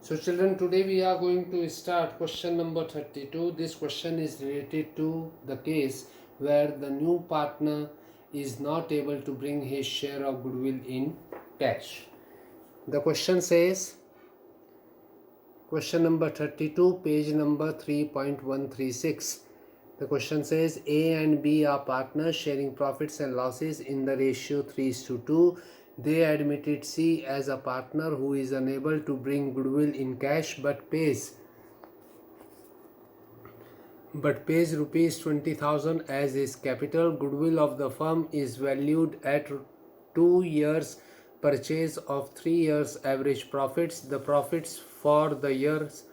So children, today we are going to start question number 32. This question is related to the case where the new partner is not able to bring his share of goodwill in cash. The question says, question number 32, page number 3.136. The question says A and B are partners sharing profits and losses in the ratio 3:2. They admitted C as a partner who is unable to bring goodwill in cash but pays rupees 20,000 as his capital. Goodwill of the firm is valued at 2 years purchase of 3 years average profits. The profits for the years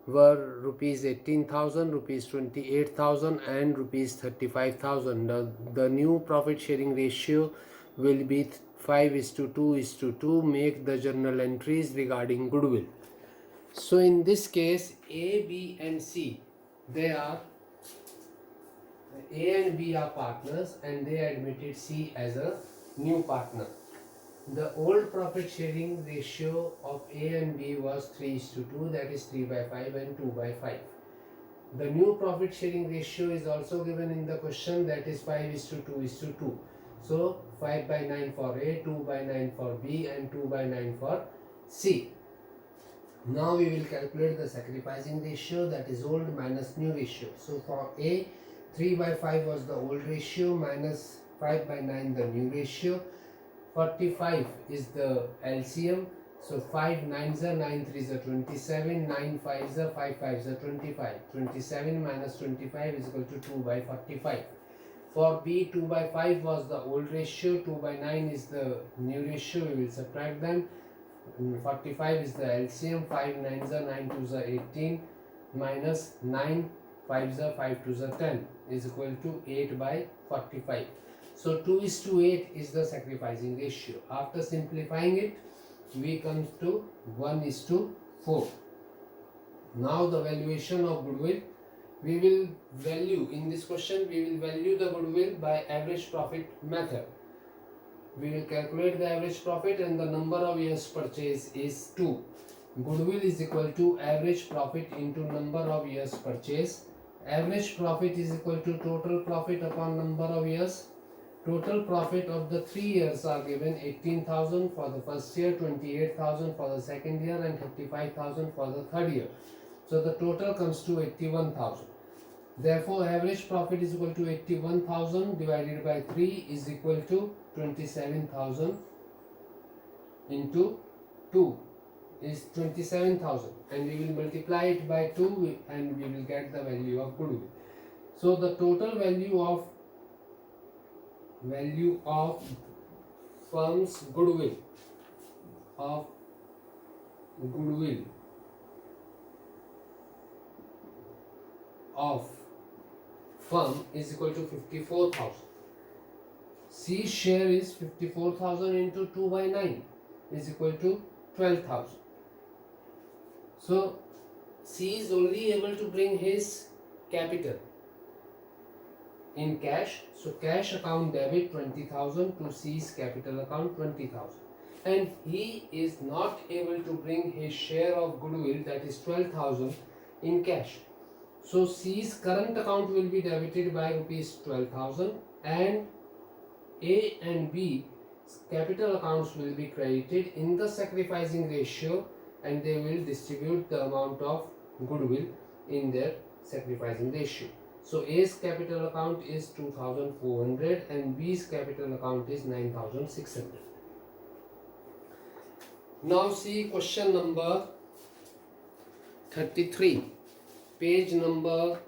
were rupees 18,000, rupees 28,000 and rupees 35,000. The new profit sharing ratio will be 5:2:2. Make the journal entries regarding goodwill. So in this case, A, B and C, A and B are partners and they admitted C as a new partner. The old profit sharing ratio of A and B was 3:2, that is 3/5 and 2/5. The new profit sharing ratio is also given in the question, that is 5:2:2. So 5/9 for A, 2/9 for B and 2/9 for C. Now we will calculate the sacrificing ratio, that is old minus new ratio. So for A, 3/5 was the old ratio minus 5/9 the new ratio. 45 is the LCM. So 5 9s are 9 3s are 27, 9 5s are 5 5s are 25. 27 minus 25 is equal to 2/45. For B, 2/5 was the old ratio, 2/9 is the new ratio. We will subtract them. 45 is the LCM. 5 9s are 9 2s are 18 minus 9 5s are 5 2s are 10 is equal to 8/45. So 2:8 is the sacrificing ratio. After simplifying it, we come to 1:4. Now the valuation of goodwill, we will value in this question, we will value the goodwill by average profit method. We will calculate the average profit and the number of years purchase is 2. Goodwill is equal to average profit into number of years purchase. Average profit is equal to total profit upon number of years. Total profit of the 3 years are given 18,000 for the first year, 28,000 for the second year and 35,000 for the third year. So the total comes to 81,000. Therefore average profit is equal to 81,000 divided by 3 is equal to 27,000 into 2 is 27,000, and we will multiply it by 2 and we will get the value of goodwill. So the total value of firm's goodwill of firm is equal to 54,000. C's share is 54,000 into 2/9 is equal to 12,000. So C is only able to bring his capital in cash. So cash account debit 20,000 to C's capital account 20,000, and he is not able to bring his share of goodwill, that is 12,000, in cash. So C's current account will be debited by rupees 12,000 and A and B capital accounts will be credited in the sacrificing ratio, and they will distribute the amount of goodwill in their sacrificing ratio. So A's capital account is 2,400 and B's capital account is 9,600. Now see question number 33, page number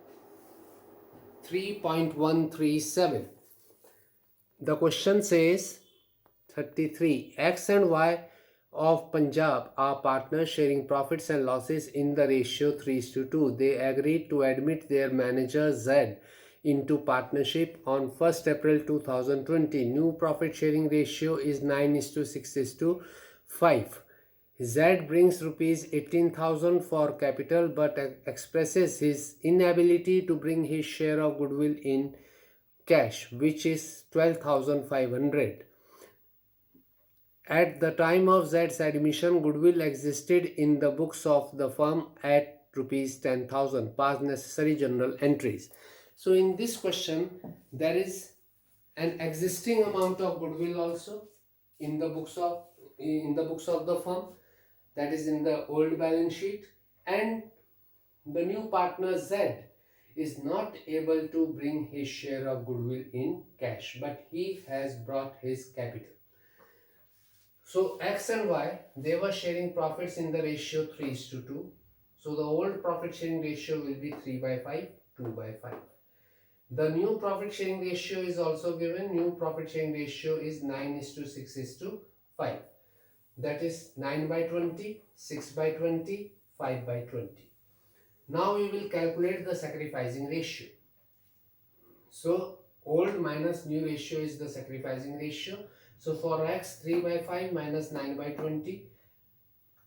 3.137. The question says 33, X and Y of Punjab are partners sharing profits and losses in the ratio 3:2. They agreed to admit their manager Z into partnership on 1st April 2020. New profit sharing ratio is 9:6:5. Z brings rupees 18,000 for capital but expresses his inability to bring his share of goodwill in cash, which is 12,500. At the time of Z's admission, goodwill existed in the books of the firm at rupees 10,000. Pass necessary journal entries. So in this question, there is an existing amount of goodwill also in the books of the firm, that is in the old balance sheet, and the new partner Z is not able to bring his share of goodwill in cash, but he has brought his capital. So X and Y, they were sharing profits in the ratio 3:2. So the old profit sharing ratio will be 3 by 5, 2 by 5. The new profit sharing ratio is also given. New profit sharing ratio is 9:6:5. That is 9 by 20, 6 by 20, 5 by 20. Now we will calculate the sacrificing ratio. So old minus new ratio is the sacrificing ratio. So for X, 3 by 5 minus 9 by 20.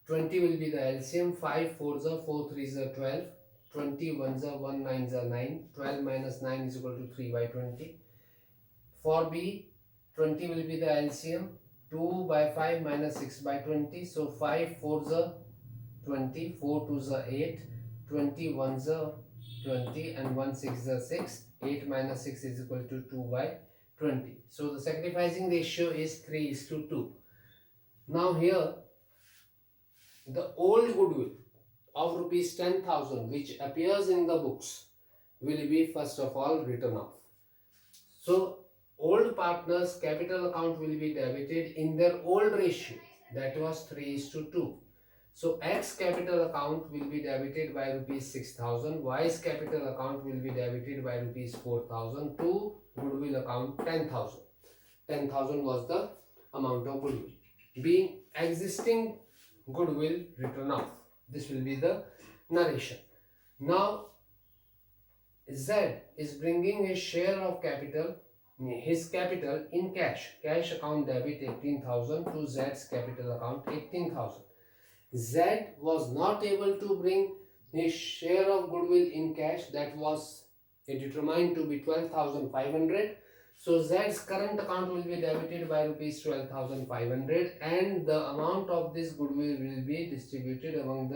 20 will be the LCM. 5 4s are 4 3s are 12. 20 1s are 1 9s are 9. 12 minus 9 is equal to 3 by 20. For B, 20 will be the LCM. 2 by 5 minus 6 by 20. So 5 4s are 20. 4 2s are 8. 20 1s are 20 and 1 6 are 6. 8 minus 6 is equal to 2 by 20. So the sacrificing ratio is 3:2. Now here, the old goodwill of rupees 10,000 which appears in the books will be first of all written off. So old partners capital account will be debited in their old ratio, that was 3:2. So X capital account will be debited by rupees 6,000, Y's capital account will be debited by rupees 4,000 to goodwill account 10,000. 10,000 was the amount of goodwill. Being existing goodwill written off. This will be the narration. Now Z is bringing his share of capital, his capital in cash. Cash account debit 18,000 to Z's capital account 18,000. Z was not able to bring his share of goodwill in cash, that was determined to be 12,500. So Z's current account will be debited by rupees 12,500 and the amount of this goodwill will be distributed among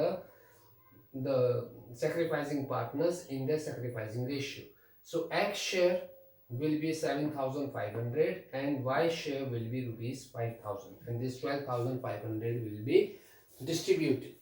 the sacrificing partners in their sacrificing ratio. So X share will be 7,500 and Y share will be rupees 5,000 and this 12,500 will be distributed.